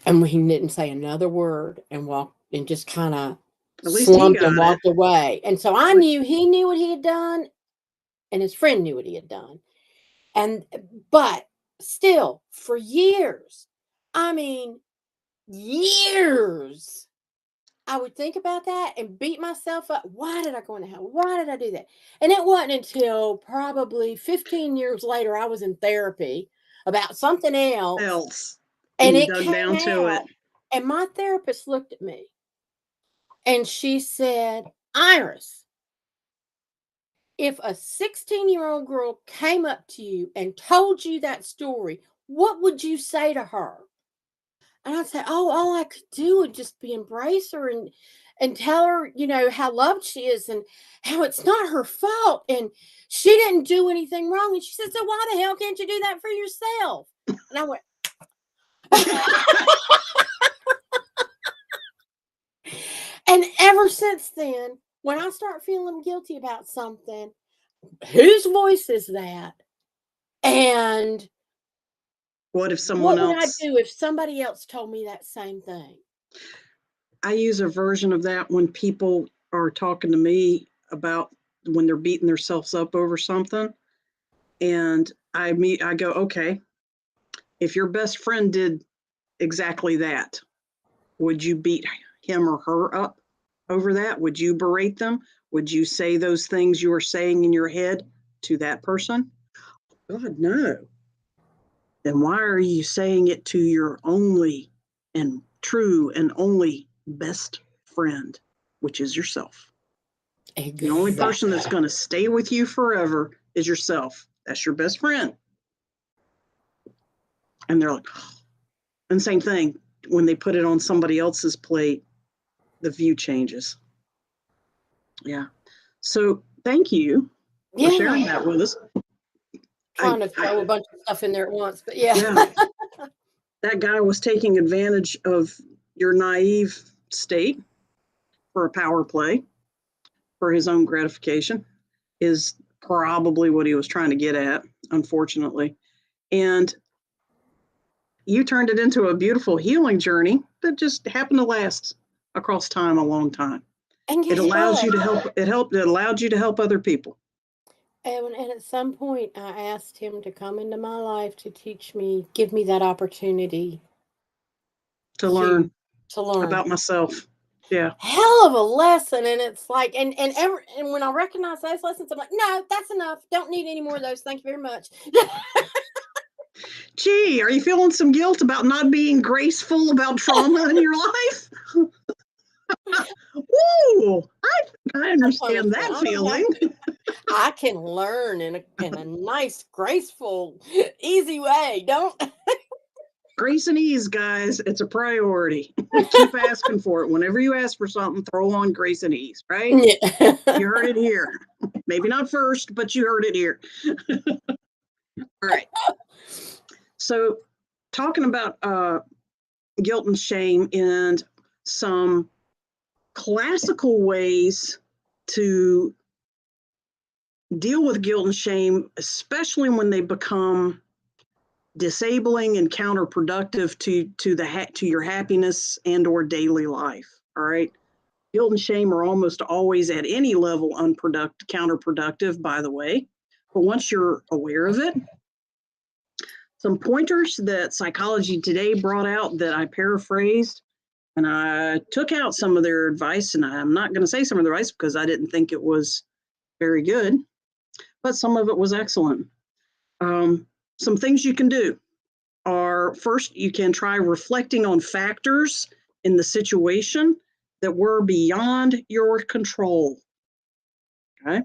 And he didn't say another word and walked and just kind of slumped and walked away. And so I knew he knew what he had done and his friend knew what he had done. But still, for years, years, I would think about that and beat myself up. Why did I go into hell? Why did I do that? And it wasn't until probably 15 years later I was in therapy about something else. And it came down to it. And my therapist looked at me and she said, Iris, if a 16-year-old girl came up to you and told you that story, what would you say to her? And I'd say, oh, all I could do would just be embrace her and tell her, how loved she is and how it's not her fault. And she didn't do anything wrong. And she said, so why the hell can't you do that for yourself? And I went, and ever since then, when I start feeling guilty about something, whose voice is that? And what if someone else? What would I do if somebody else told me that same thing? I use a version of that when people are talking to me about when they're beating themselves up over something. And I go, okay, if your best friend did exactly that, would you beat him or her up over that? Would you berate them? Would you say those things you are saying in your head to that person? God, no. Then why are you saying it to your only and true and only best friend, which is yourself? Exactly. The only person that's going to stay with you forever is yourself. That's your best friend. And they're like, oh. And same thing, when they put it on somebody else's plate, the view changes. Yeah. So thank you for sharing that with us. Trying to throw a bunch of stuff in there at once, but yeah. That guy was taking advantage of your naive state for a power play for his own gratification is probably what he was trying to get at, unfortunately. And you turned it into a beautiful healing journey that just happened to last across time a long time. And it allows you to help. It allowed you to help other people. And at some point, I asked him to come into my life to teach me, give me that opportunity to learn. to learn. About myself. Yeah. Hell of a lesson. And it's like, and when I recognize those lessons, I'm like, no, that's enough. Don't need any more of those. Thank you very much. Gee, are you feeling some guilt about not being graceful about trauma in your life? Woo! I understand that feeling. I can learn in a nice, graceful, easy way. Don't. Grace and ease, guys. It's a priority. Keep asking for it. Whenever you ask for something, throw on grace and ease, right? Yeah. You heard it here. Maybe not first, but you heard it here. All right. So, talking about guilt and shame and some classical ways to deal with guilt and shame, especially when they become disabling and counterproductive to your happiness and or daily life. All right. Guilt and shame are almost always at any level counterproductive, by the way. But once you're aware of it, some pointers that Psychology Today brought out that I paraphrased, and I took out some of their advice, and I'm not going to say some of their advice because I didn't think it was very good, but some of it was excellent. Some things you can do are, first, you can try reflecting on factors in the situation that were beyond your control. Okay.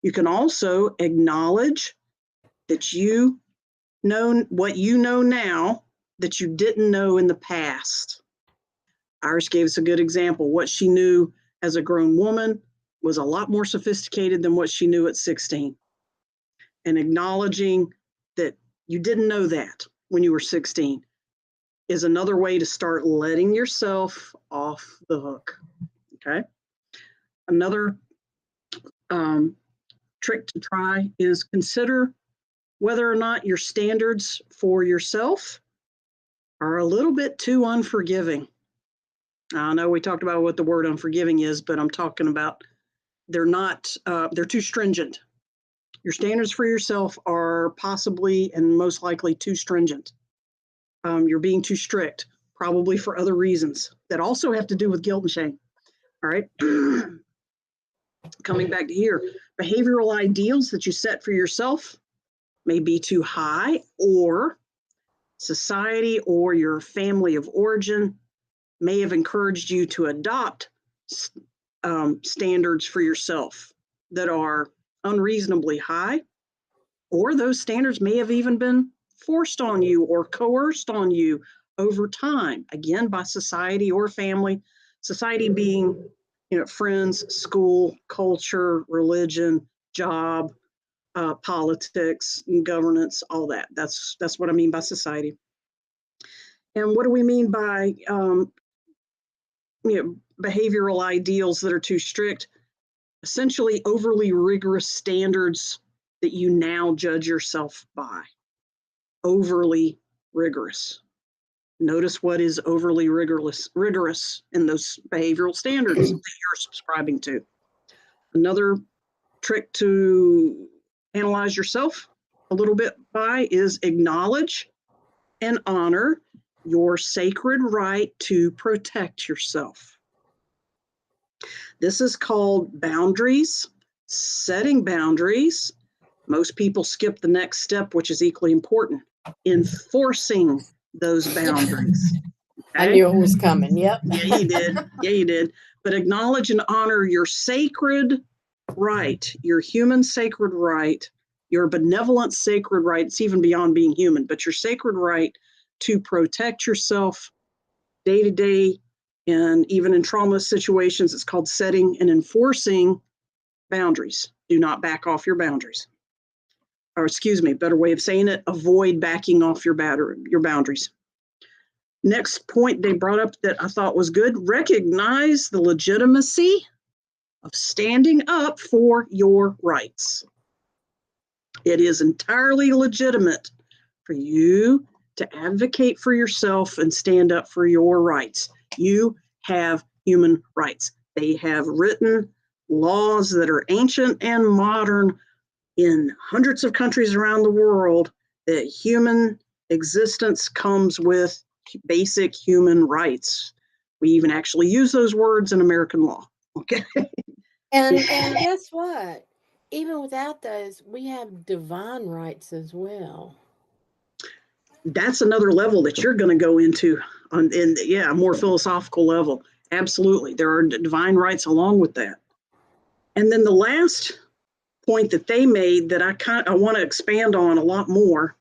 You can also acknowledge that you know what you know now that you didn't know in the past. Iris gave us a good example. What she knew as a grown woman was a lot more sophisticated than what she knew at 16. And acknowledging that you didn't know that when you were 16 is another way to start letting yourself off the hook. Okay. Another trick to try is consider whether or not your standards for yourself are a little bit too unforgiving. I know we talked about what the word unforgiving is, but I'm talking about they're too stringent. Your standards for yourself are possibly and most likely too stringent. You're being too strict, probably for other reasons that also have to do with guilt and shame. All right. Coming back to here, behavioral ideals that you set for yourself may be too high, or society or your family of origin may have encouraged you to adopt standards for yourself that are unreasonably high, or those standards may have even been forced on you or coerced on you over time, again, by society or family. Society being, friends, school, culture, religion, job, politics, governance, all that. That's what I mean by society. And what do we mean by behavioral ideals that are too strict? Essentially, overly rigorous standards that you now judge yourself by. Overly rigorous. Notice what is overly rigorous in those behavioral standards that you're subscribing to. Another trick to analyze yourself a little bit by is acknowledge and honor your sacred right to protect yourself. This is called boundaries, setting boundaries. Most people skip the next step, which is equally important, enforcing those boundaries. Okay? I knew it was coming. Yep. Yeah, you did. Yeah, you did. But acknowledge and honor your sacred right, your human sacred right, your benevolent sacred right. It's even beyond being human, but your sacred right to protect yourself day to day. And even in trauma situations, it's called setting and enforcing boundaries. Do not back off your boundaries. Or excuse me, better way of saying it, avoid backing off your boundaries. Next point they brought up that I thought was good, recognize the legitimacy of standing up for your rights. It is entirely legitimate for you to advocate for yourself and stand up for your rights. You have human rights. They have written laws that are ancient and modern in hundreds of countries around the world that human existence comes with basic human rights. We even actually use those words in American law. Okay. And guess what? Even without those, we have divine rights as well. That's another level that you're going to go into a more philosophical level. Absolutely. There are divine rights along with that. And then the last point that they made that I want to expand on a lot more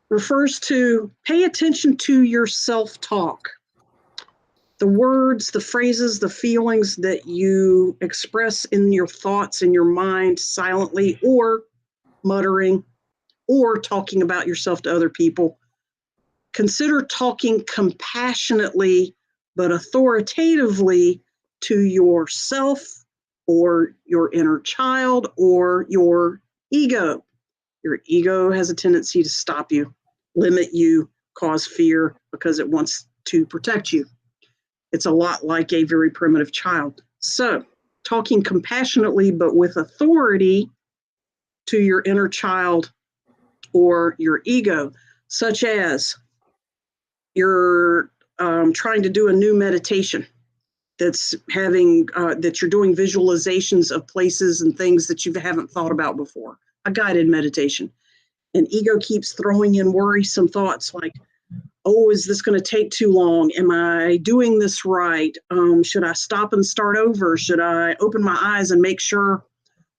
refers to pay attention to your self-talk. The words, the phrases, the feelings that you express in your thoughts in your mind silently or muttering or talking about yourself to other people. Consider talking compassionately but authoritatively to yourself or your inner child or your ego. Your ego has a tendency to stop you, limit you, cause fear because it wants to protect you. It's a lot like a very primitive child. So, talking compassionately but with authority to your inner child or your ego, such as you're trying to do a new meditation that's that you're doing visualizations of places and things that you haven't thought about before, a guided meditation. And ego keeps throwing in worrisome thoughts like, oh, is this going to take too long? Am I doing this right? Should I stop and start over? Should I open my eyes and make sure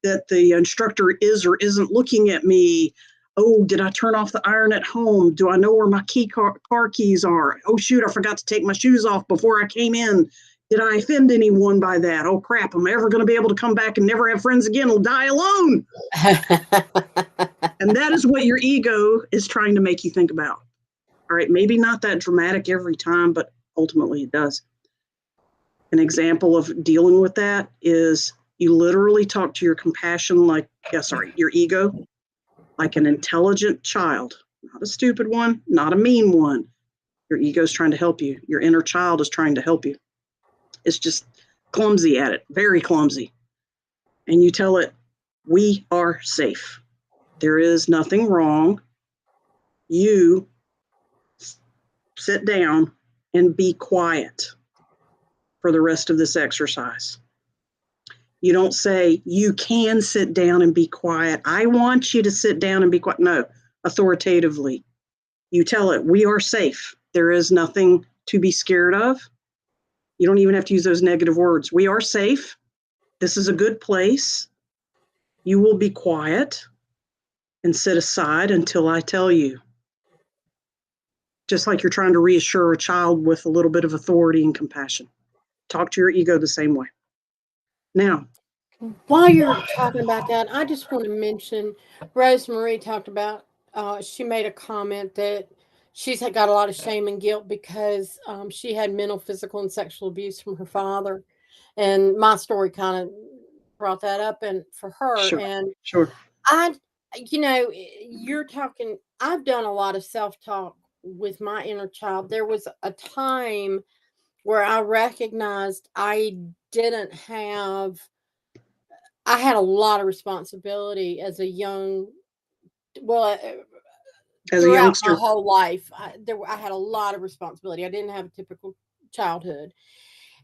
that the instructor is or isn't looking at me? Oh, did I turn off the iron at home? Do I know where my car keys are? Oh, shoot, I forgot to take my shoes off before I came in. Did I offend anyone by that? Oh, crap, am I ever going to be able to come back and never have friends again? I'll die alone. And that is what your ego is trying to make you think about. All right, maybe not that dramatic every time, but ultimately it does. An example of dealing with that is you literally talk to your your ego, like an intelligent child, not a stupid one, not a mean one. Your ego is trying to help you. Your inner child is trying to help you. It's just clumsy at it, very clumsy. And you tell it, we are safe. There is nothing wrong. You sit down and be quiet for the rest of this exercise. You don't say, you can sit down and be quiet. I want you to sit down and be quiet. No, authoritatively. You tell it, we are safe. There is nothing to be scared of. You don't even have to use those negative words. We are safe. This is a good place. You will be quiet and sit aside until I tell you. Just like you're trying to reassure a child with a little bit of authority and compassion. Talk to your ego the same way. Now, while you're talking about that, I just want to mention Rosemarie talked about, she made a comment that she's got a lot of shame and guilt because she had mental, physical, and sexual abuse from her father. And my story kind of brought that up and for her. sure, And sure. I, you're talking, I've done a lot of self talk with my inner child. There was a time where I recognized didn't have, I had a lot of responsibility as a young, well, As a throughout my youngster, whole life. I had a lot of responsibility. I didn't have a typical childhood.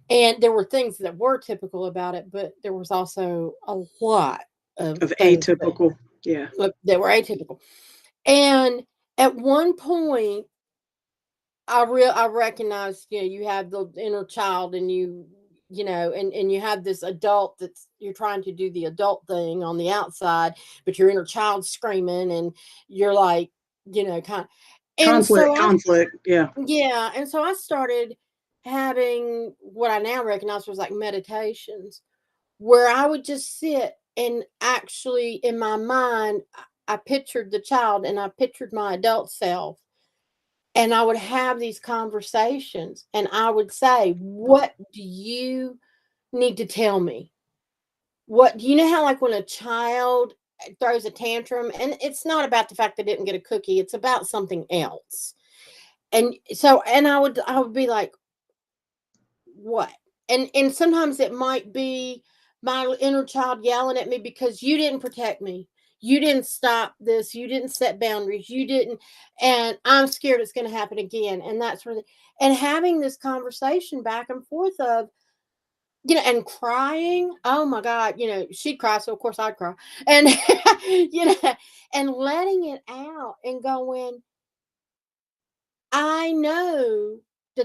And there were things that were typical about it, but there was also a lot of of things atypical, yeah. that were atypical. And at one point, I recognized, you have the inner child and and you have this adult that's you're trying to do the adult thing on the outside, but your inner child's screaming and you're like, kind of, and so Conflict, yeah. and so I started having what I now recognize was like meditations where I would just sit and actually in my mind I pictured the child and I pictured my adult self and I would have these conversations and I would say, "What do you need to tell me? What do you know how like when a child throws a tantrum and it's not about the fact they didn't get a cookie, it's about something else." And so and I would be like, "What?" And sometimes it might be my inner child yelling at me because you didn't protect me. You didn't stop this. You didn't set boundaries. You didn't. And I'm scared it's going to happen again. And that's really, and having this conversation back and forth of, and crying. Oh my God, she'd cry. So of course I'd cry. And, and letting it out and going, I know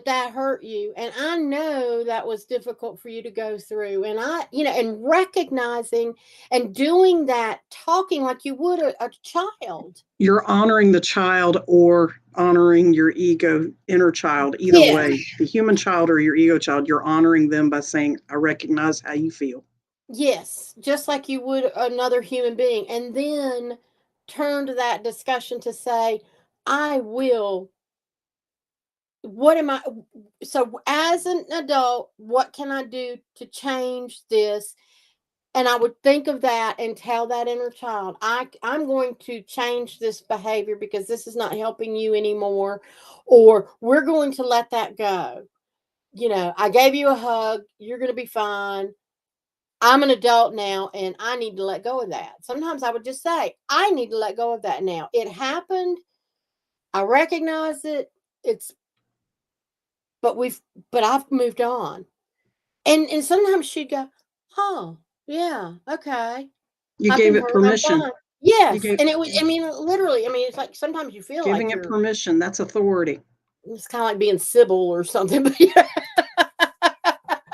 that hurt you. And I know that was difficult for you to go through. And and recognizing and doing that, talking like you would a child. You're honoring the child or honoring your inner child. Either way, the human child or your ego child, you're honoring them by saying, I recognize how you feel. Yes, just like you would another human being. And then turn to that discussion to say, I will. What am I? So, as an adult, what can I do to change this? And I would think of that and tell that inner child, I'm going to change this behavior because this is not helping you anymore, or we're going to let that go. I gave you a hug. You're going to be fine. I'm an adult now and I need to let go of that. Sometimes I would just say, I need to let go of that now. It happened. I recognize it. But I've moved on. And sometimes she'd go, huh, yeah, okay. You I've gave been it hurt. I'm permission. fine. Yes. Gave, And it was, literally, it's like sometimes you feel giving like it permission. That's authority. It's kind of like being Sybil or something. But yeah.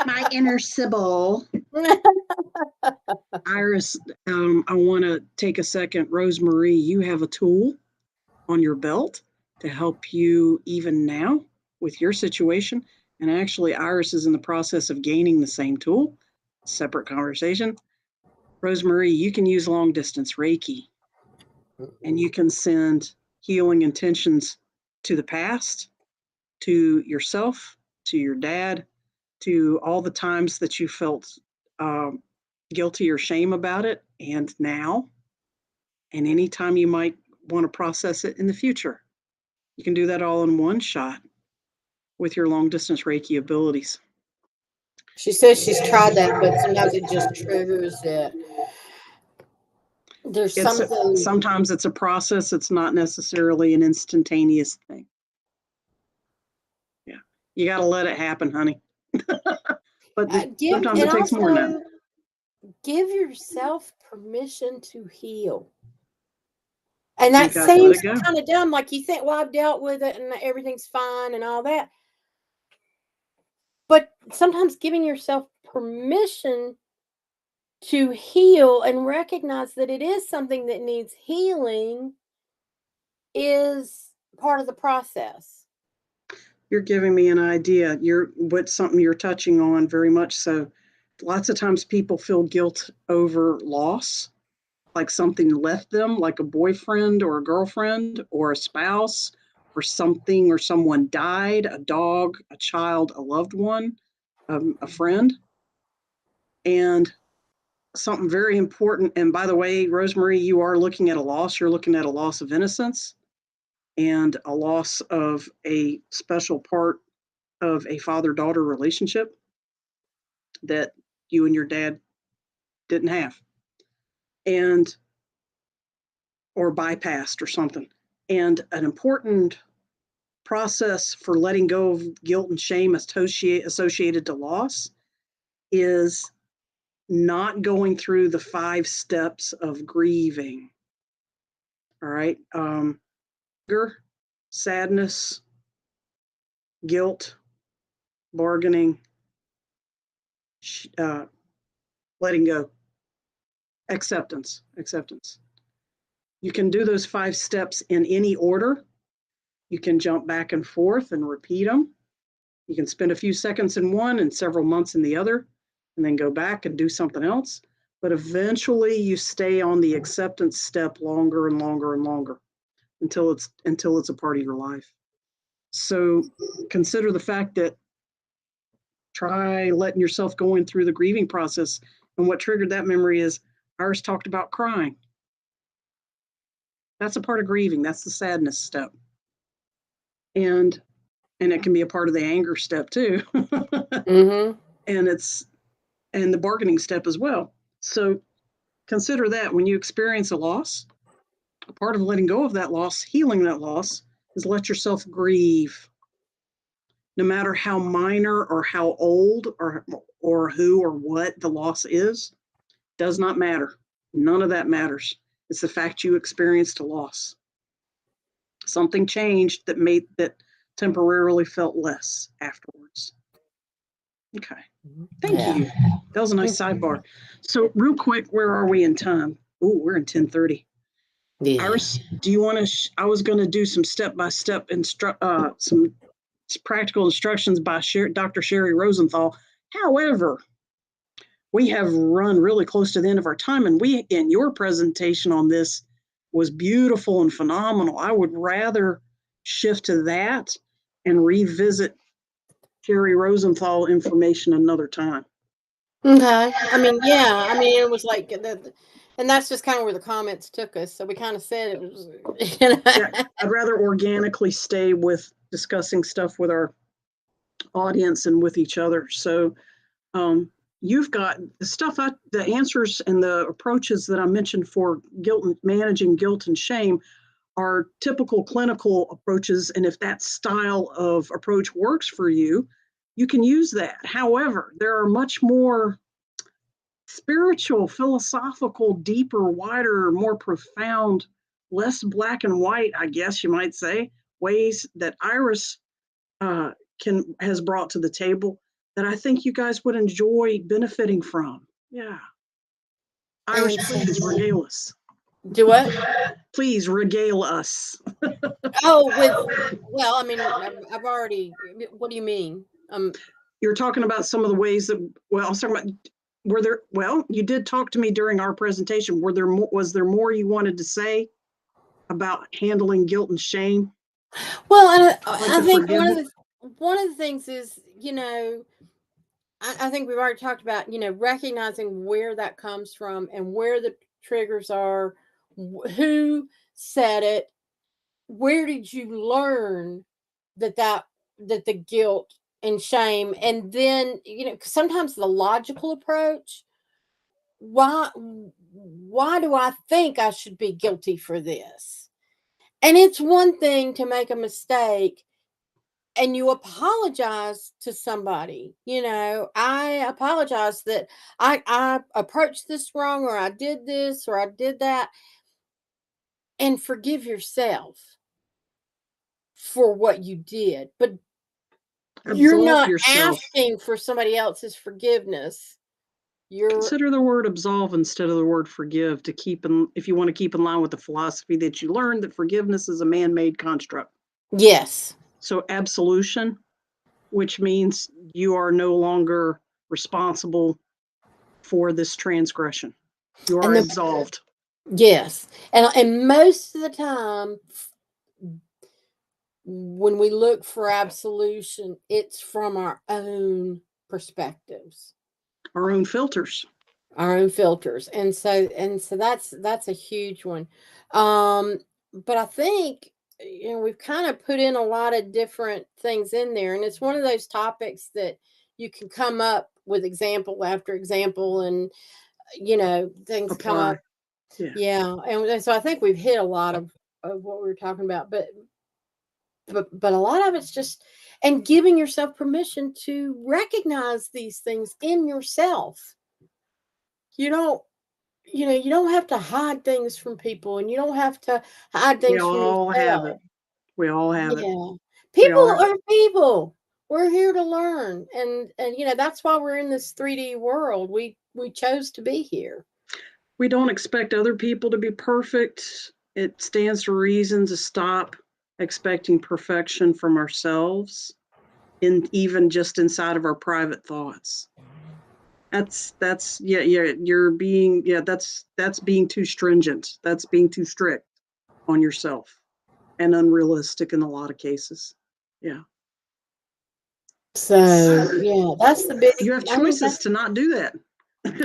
My inner Sybil. Iris, I want to take a second. Rosemarie, you have a tool on your belt to help you even now with your situation. And actually, Iris is in the process of gaining the same tool. Separate conversation. Rosemarie, you can use long distance Reiki, and you can send healing intentions to the past, to yourself, to your dad, to all the times that you felt guilty or shame about it, and now, and anytime you might want to process it in the future. You can do that all in one shot with your long distance Reiki abilities. She says she's tried that, but sometimes it just triggers it. There's something. Sometimes it's a process. It's not necessarily an instantaneous thing. Yeah. You got to let it happen, honey. But sometimes it takes more than that. Give yourself permission to heal. And that seems kind of dumb. Like you think, well, I've dealt with it and everything's fine and all that. But sometimes giving yourself permission to heal and recognize that it is something that needs healing is part of the process. You're giving me an idea. What's something you're touching on very much so. Lots of times people feel guilt over loss, like something left them, like a boyfriend or a girlfriend or a spouse or something, or someone died, a dog, a child, a loved one, a friend. And something very important. And by the way, Rosemarie, you are looking at a loss. You're looking at a loss of innocence and a loss of a special part of a father-daughter relationship that you and your dad didn't have, and or bypassed or something. And an important process for letting go of guilt and shame associated to loss is not going through the 5 steps of grieving. All right. Anger, sadness, guilt, bargaining, letting go, acceptance. You can do those 5 steps in any order. You can jump back and forth and repeat them. You can spend a few seconds in one and several months in the other, and then go back and do something else. But eventually you stay on the acceptance step longer and longer and longer until it's a part of your life. So consider the fact that try letting yourself go in through the grieving process. And what triggered that memory is Iris talked about crying. That's a part of grieving. That's the sadness step. And it can be a part of the anger step too. Mm-hmm. And the bargaining step as well. So consider that when you experience a loss, a part of letting go of that loss, healing that loss, is let yourself grieve. No matter how minor or how old or who or what the loss is, does not matter. None of that matters. It's the fact you experienced a loss. Something changed that temporarily felt less afterwards. Okay. Thank you. That was a nice sidebar. So real quick, where are we in time? Oh, we're in 10:30. Yeah. Iris, do you want to? I was going to do some step-by-step some practical instructions by Dr. Sherry Rosenthal. However, we have run really close to the end of our time, and your presentation on this was beautiful and phenomenal. I would rather shift to that and revisit Sherry Rosenthal information another time. Okay. I mean, yeah. I mean, it was like and that's just kind of where the comments took us. So we kind of said it was. Yeah, I'd rather organically stay with discussing stuff with our audience and with each other. So you've got the stuff, the answers and the approaches that I mentioned for managing guilt and shame are typical clinical approaches. And if that style of approach works for you, you can use that. However, there are much more spiritual, philosophical, deeper, wider, more profound, less black and white, I guess you might say, ways that Iris has brought to the table that I think you guys would enjoy benefiting from. Yeah. Iris, please regale us. Do what? Please regale us. Oh, well, I mean, I've already. What do you mean? You're talking about some of the ways that. Well, I was talking about. Well, you did talk to me during our presentation. Was there more you wanted to say about handling guilt and shame? Well, I think one of the things is, I think we've already talked about, recognizing where that comes from and where the triggers are, who said it, where did you learn that the guilt and shame, and then, 'cause sometimes the logical approach, why do I think I should be guilty for this? And it's one thing to make a mistake and you apologize to somebody. I apologize that I approached this wrong, or I did this, or I did that, and forgive yourself for what you did. But you're not asking for somebody else's forgiveness. Consider the word absolve instead of the word forgive if you want to keep in line with the philosophy that you learned that forgiveness is a man-made construct. Yes. So absolution, which means you are no longer responsible for this transgression. You are absolved. Yes. And most of the time, when we look for absolution, it's from our own perspectives, our own filters. And so that's a huge one. But I think, we've kind of put in a lot of different things in there, and it's one of those topics that you can come up with example after example, and things come up. Yeah. And so I think we've hit a lot of what we were talking about, but a lot of it's just, and giving yourself permission to recognize these things in yourself. You don't have to hide things from people, and you don't have to hide things from yourself. Have it. We all have it. People are people. We're here to learn, and that's why we're in this 3D world. We chose to be here. We don't expect other people to be perfect. It stands to reason to stop expecting perfection from ourselves, even just inside of our private thoughts. That's you're being that's being too stringent. That's being too strict on yourself and unrealistic in a lot of cases. Yeah. So that's the big. You have choices to not do that.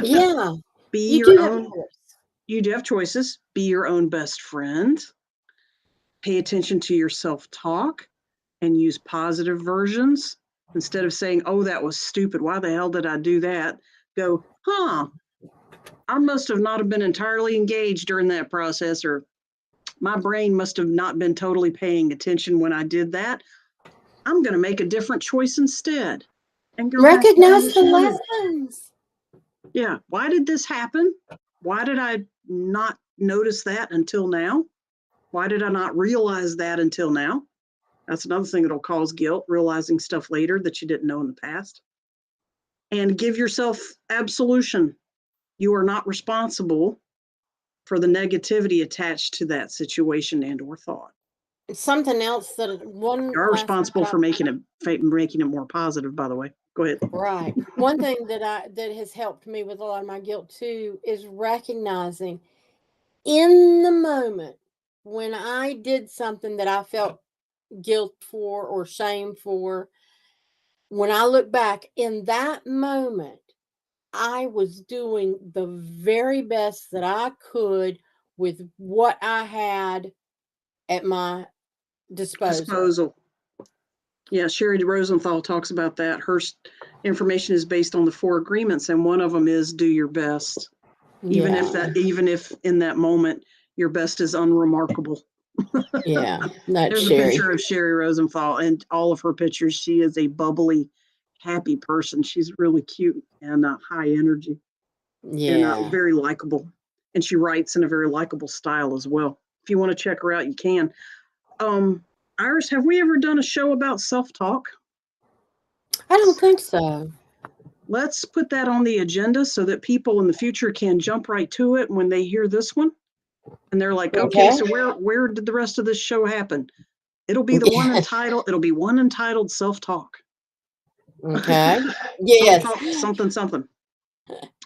Yeah. Be your own. You do have choices. Be your own best friend. Pay attention to your self-talk and use positive versions instead of saying, "Oh, that was stupid. Why the hell did I do that?" Go, I must have not have been entirely engaged during that process, or my brain must have not been totally paying attention when I did that. I'm going to make a different choice instead and go back to Recognize the understanding. lessons. Yeah. Why did this happen? Why did I not notice that until now? Why did I not realize that until now? That's another thing that'll cause guilt, realizing stuff later that you didn't know in the past. And give yourself absolution. You are not responsible for the negativity attached to that situation and or thought. Something else that one You are last thing responsible that for making it more positive, by the way. Go ahead. right. One thing that has helped me with a lot of my guilt too is recognizing in the moment when I did something that I felt guilt for or shame for, when I look back in that moment, I was doing the very best that I could with what I had at my disposal. Yeah, Sherry Rosenthal talks about that. Her information is based on the 4 agreements, and one of them is do your best. Even if in that moment your best is unremarkable. Yeah, that's There's Sherry. a picture of Sherry Rosenthal, and all of her pictures, she is a bubbly, happy person. She's really cute and high energy and very likable. And she writes in a very likable style as well. If you want to check her out, you can. Iris, have we ever done a show about self-talk? I don't think so. Let's put that on the agenda so that people in the future can jump right to it when they hear this one. And they're like, okay, so where did the rest of this show happen? It'll be the one entitled Self-Talk. Okay. Yes. Something.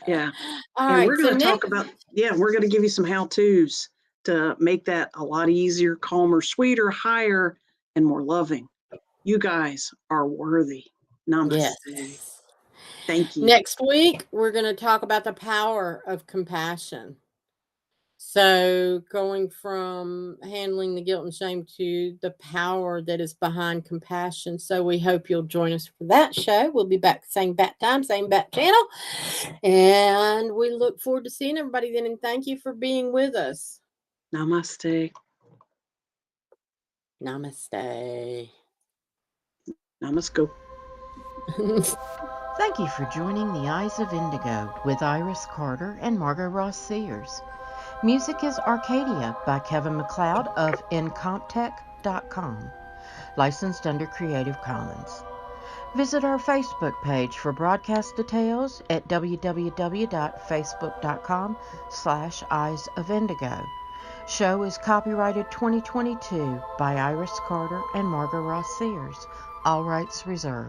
Yeah. All and right. we're going to talk about, we're going to give you some how-tos to make that a lot easier, calmer, sweeter, higher, and more loving. You guys are worthy. Namaste. Yes. Thank you. Next week, we're going to talk about the power of compassion. So going from handling the guilt and shame to the power that is behind compassion. So we hope you'll join us for that show. We'll be back same bat time, same bat channel. And we look forward to seeing everybody then. And thank you for being with us. Namaste. Namaste. Namaste. Thank you for joining the Eyes of Indigo with Iris Carter and Margot Ross Sears. Music is Arcadia by Kevin MacLeod of Incomptech.com, licensed under Creative Commons. Visit our Facebook page for broadcast details at www.facebook.com/Eyes of Indigo. Show is copyrighted 2022 by Iris Carter and Margot Ross Sears. All rights reserved.